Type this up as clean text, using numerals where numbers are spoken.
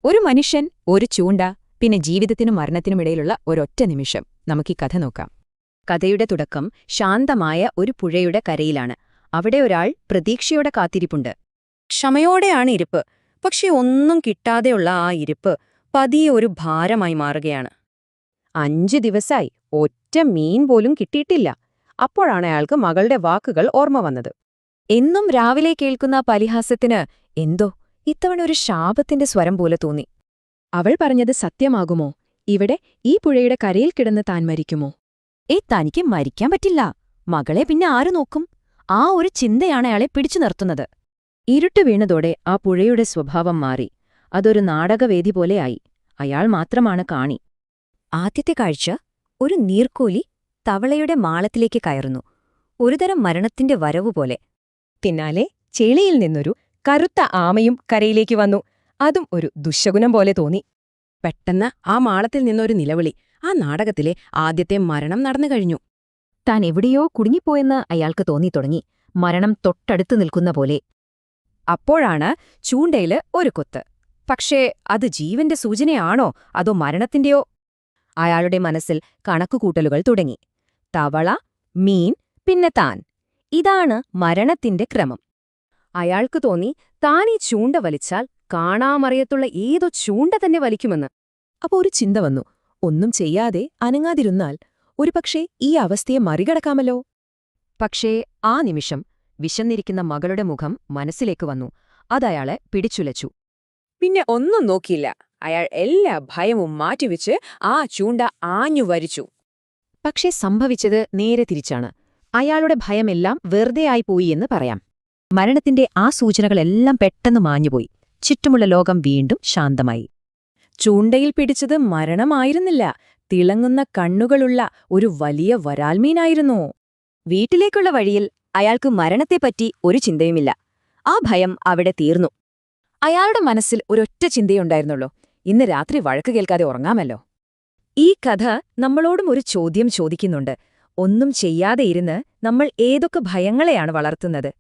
ഒരു മനുഷ്യൻ, ഒരു ചൂണ്ട, പിന്നെ ജീവിതത്തിനും മരണത്തിനുമിടയിലുള്ള ഒരൊറ്റ നിമിഷം. നമുക്കീ കഥ നോക്കാം. കഥയുടെ തുടക്കം ശാന്തമായ ഒരു പുഴയുടെ കരയിലാണ്. അവിടെ ഒരാൾ പ്രതീക്ഷയോടെ കാത്തിരിപ്പുണ്ട്. ക്ഷമയോടെയാണ് ഇരിപ്പ്. പക്ഷെ ഒന്നും കിട്ടാതെയുള്ള ആ ഇരിപ്പ് പതിയെ ഒരു ഭാരമായി മാറുകയാണ്. 5 ദിവസായി ഒറ്റ മീൻ പോലും കിട്ടിയിട്ടില്ല. അപ്പോഴാണ് അയാൾക്ക് മകളുടെ വാക്കുകൾ ഓർമ്മ വന്നത്. എന്നും രാവിലെ കേൾക്കുന്ന പരിഹാസത്തിന് എന്തോ ഇത്തവണ ഒരു ശാപത്തിന്റെ സ്വരം പോലെ തോന്നി. അവൾ പറഞ്ഞത് സത്യമാകുമോ? ഇവിടെ ഈ പുഴയുടെ കരയിൽ കിടന്ന് താൻ മരിക്കുമോ? തനിക്ക് മരിക്കാൻ പറ്റില്ല. മകളെ പിന്നെ ആര് നോക്കും? ആ ഒരു ചിന്തയാണ് അയാളെ പിടിച്ചു നിർത്തുന്നത്. ഇരുട്ട് വീണതോടെ ആ പുഴയുടെ സ്വഭാവം മാറി. അതൊരു നാടകവേദി പോലെയായി. അയാൾ മാത്രമാണ് കാണി. ആദ്യത്തെ കാഴ്ച ഒരു നീർക്കോലി തവളയുടെ മാളത്തിലേക്ക് കയറുന്നു. ഒരുതരം മരണത്തിന്റെ വരവുപോലെ. പിന്നാലെ ചെളിയിൽ നിന്നൊരു കറുത്ത ആമയും കരയിലേക്ക് വന്നു. അതും ഒരു ദുശ്ശകുനം പോലെ തോന്നി. പെട്ടെന്ന് ആ മാളത്തിൽ നിന്നൊരു നിലവിളി. ആ നാടകത്തിലെ ആദ്യത്തെ മരണം നടന്നു കഴിഞ്ഞു. താൻ എവിടെയോ കുടുങ്ങിപ്പോയെന്ന് അയാൾക്ക് തോന്നിത്തുടങ്ങി. മരണം തൊട്ടടുത്ത് നിൽക്കുന്ന പോലെ. അപ്പോഴാണ് ചൂണ്ടയില് ഒരു കൊത്ത്. പക്ഷേ അത് ജീവന്റെ സൂചനയാണോ അതോ മരണത്തിന്റെയോ? അയാളുടെ മനസ്സിൽ കണക്കുകൂട്ടലുകൾ തുടങ്ങി. തവള, മീൻ, പിന്നെ താൻ. ഇതാണ് മരണത്തിന്റെ ക്രമം. അയാൾക്ക് തോന്നി താൻ ഈ ചൂണ്ട വലിച്ചാൽ കാണാമറിയത്തുള്ള ഏതോ ചൂണ്ട തന്നെ വലിക്കുമെന്ന്. അപ്പോ ഒരു ചിന്ത വന്നു. ഒന്നും ചെയ്യാതെ അനങ്ങാതിരുന്നാൽ ഒരുപക്ഷേ ഈ അവസ്ഥയെ മറികടക്കാമല്ലോ. പക്ഷേ ആ നിമിഷം വിശന്നിരിക്കുന്ന മകളുടെ മുഖം മനസ്സിലേക്ക് വന്നു. അതയാളെ പിടിച്ചുലച്ചു. പിന്നെ ഒന്നും നോക്കിയില്ല. അയാൾ എല്ലാ ഭയവും മാറ്റിവെച്ച് ആ ചൂണ്ട ആഞ്ഞു വരിച്ചു. പക്ഷേ സംഭവിച്ചത് നേരെ തിരിച്ചാണ്. അയാളുടെ ഭയമെല്ലാം വെറുതെയായിപ്പോയി എന്ന് പറയാം. മരണത്തിന്റെ ആ സൂചനകളെല്ലാം പെട്ടെന്ന് മാഞ്ഞുപോയി. ചുറ്റുമുള്ള ലോകം വീണ്ടും ശാന്തമായി. ചൂണ്ടയിൽ പിടിച്ചത് മരണമായിരുന്നില്ല, തിളങ്ങുന്ന കണ്ണുകളുള്ള ഒരു വലിയ വരാൽമീനായിരുന്നു. വീട്ടിലേക്കുള്ള വഴിയിൽ അയാൾക്ക് മരണത്തെപ്പറ്റി ഒരു ചിന്തയുമില്ല. ആ ഭയം അവിടെ തീർന്നു. അയാളുടെ മനസ്സിൽ ഒരൊറ്റ ചിന്തയുണ്ടായിരുന്നുള്ളൂ: ഇന്ന് രാത്രി വഴക്ക് കേൾക്കാതെ ഉറങ്ങാമല്ലോ. ഈ കഥ നമ്മളോടും ഒരു ചോദ്യം ചോദിക്കുന്നുണ്ട്. ഒന്നും ചെയ്യാതെ ഇരുന്ന് നമ്മൾ ഏതൊക്കെ ഭയങ്ങളെയാണ് വളർത്തുന്നത്?